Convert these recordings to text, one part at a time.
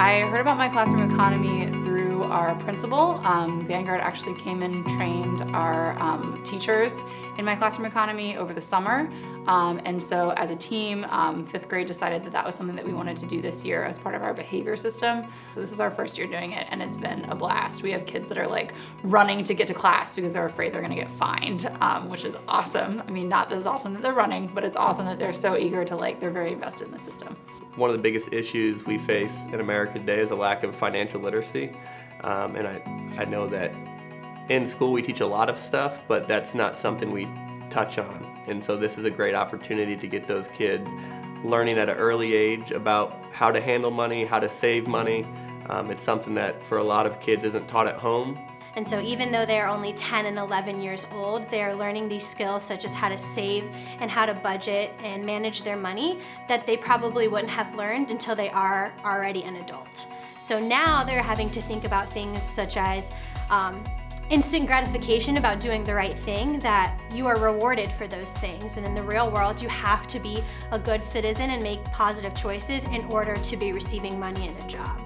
I heard about my classroom economy through our principal. Vanguard actually came and trained our teachers in my classroom economy over the summer. And so as a team, fifth grade decided that that was something that we wanted to do this year as part of our behavior system. So this is our first year doing it, and it's been a blast. We have kids that are like running to get to class because they're afraid they're gonna get fined, which is awesome. I mean, not as awesome that they're running, but it's awesome that they're so eager to they're very invested in the system. One of the biggest issues we face in America today is a lack of financial literacy. And I know that in school we teach a lot of stuff, but that's not something we touch on. And so this is a great opportunity to get those kids learning at an early age about how to handle money, how to save money. It's something that for a lot of kids isn't taught at home. And so even though they're only 10 and 11 years old, they're learning these skills such as how to save and how to budget and manage their money that they probably wouldn't have learned until they are already an adult. So now they're having to think about things such as instant gratification about doing the right thing, that you are rewarded for those things. And in the real world, you have to be a good citizen and make positive choices in order to be receiving money in a job.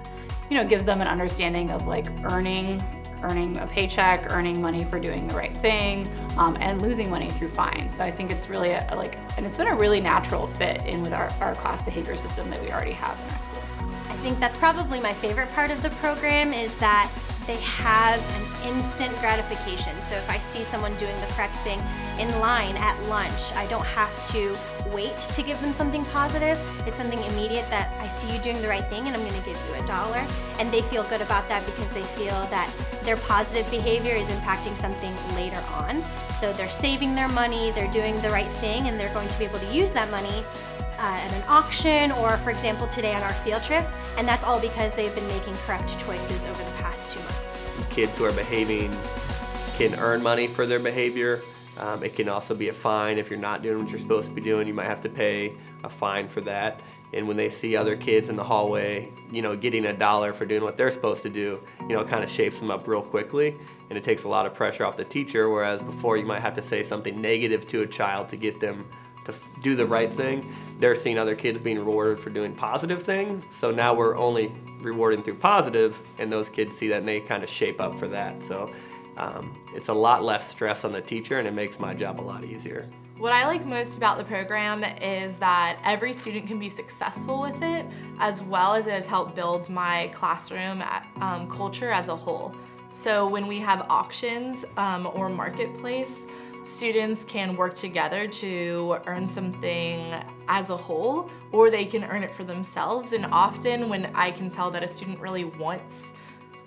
It gives them an understanding of earning a paycheck, earning money for doing the right thing, and losing money through fines. So I think it's really and it's been a really natural fit in with our class behavior system that we already have in our school. I think that's probably my favorite part of the program is that they have an instant gratification. So if I see someone doing the correct thing in line at lunch, I don't have to wait to give them something positive. It's something immediate that I see you doing the right thing and I'm gonna give you $1. And they feel good about that because they feel that their positive behavior is impacting something later on. So they're saving their money, they're doing the right thing, and they're going to be able to use that money at an auction or, for example, today on our field trip, and that's all because they've been making correct choices over the past 2 months. Kids who are behaving can earn money for their behavior. It can also be a fine if you're not doing what you're supposed to be doing. You might have to pay a fine for that. And when they see other kids in the hallway, getting $1 for doing what they're supposed to do, it kind of shapes them up real quickly, and it takes a lot of pressure off the teacher, whereas before you might have to say something negative to a child to get them to do the right thing. They're seeing other kids being rewarded for doing positive things, so now we're only rewarding through positive, and those kids see that and they kind of shape up for that. So it's a lot less stress on the teacher, and it makes my job a lot easier. What I like most about the program is that every student can be successful with it, as well as it has helped build my classroom culture as a whole. So when we have auctions or marketplace, students can work together to earn something as a whole, or they can earn it for themselves. And often when I can tell that a student really wants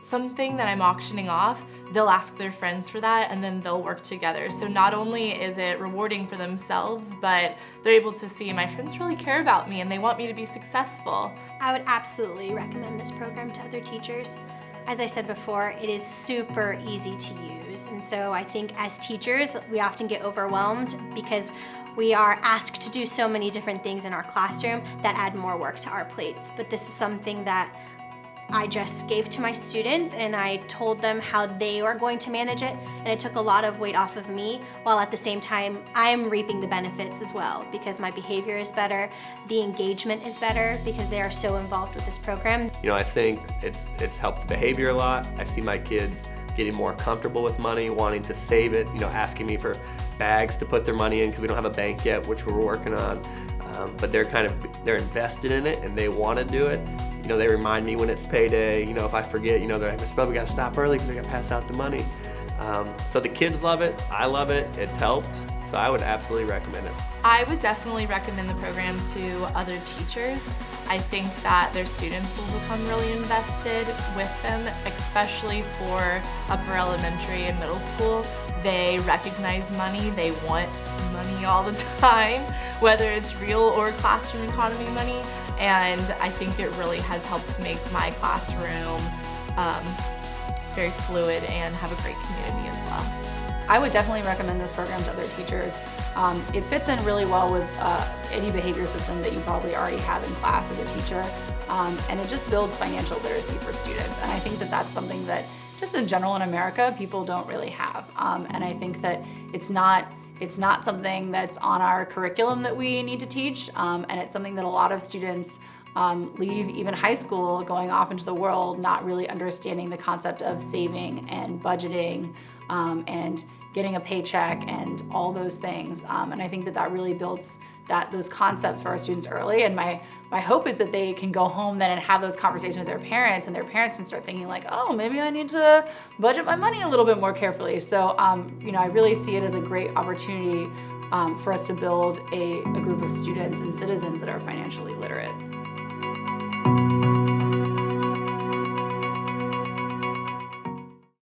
something that I'm auctioning off, they'll ask their friends for that, and then they'll work together. So not only is it rewarding for themselves, but they're able to see my friends really care about me and they want me to be successful. I would absolutely recommend this program to other teachers. As I said before, it is super easy to use. And so I think as teachers, we often get overwhelmed because we are asked to do so many different things in our classroom that add more work to our plates. But this is something that I just gave to my students, and I told them how they are going to manage it, and it took a lot of weight off of me, while at the same time I'm reaping the benefits as well, because my behavior is better, the engagement is better because they are so involved with this program. I think it's helped the behavior a lot. I see my kids getting more comfortable with money, wanting to save it, asking me for bags to put their money in because we don't have a bank yet, which we're working on. But they're invested in it and they want to do it. They remind me when it's payday. If I forget, they're like, "But we got to stop early because we got to pass out the money." So the kids love it. I love it. It's helped. So I would absolutely recommend it. I would definitely recommend the program to other teachers. I think that their students will become really invested with them, especially for upper elementary and middle school. They recognize money, they want money all the time, whether it's real or classroom economy money, and I think it really has helped make my classroom very fluid and have a great community as well. I would definitely recommend this program to other teachers. It fits in really well with any behavior system that you probably already have in class as a teacher, and it just builds financial literacy for students. And I think that that's something that just in general in America, people don't really have. And I think that it's not it's not something that's on our curriculum that we need to teach, and it's something that a lot of students leave even high school going off into the world not really understanding the concept of saving and budgeting and getting a paycheck and all those things. And I think that really builds those concepts for our students early. And my hope is that they can go home then and have those conversations with their parents, and their parents can start thinking like, oh, maybe I need to budget my money a little bit more carefully. So, I really see it as a great opportunity for us to build a group of students and citizens that are financially literate.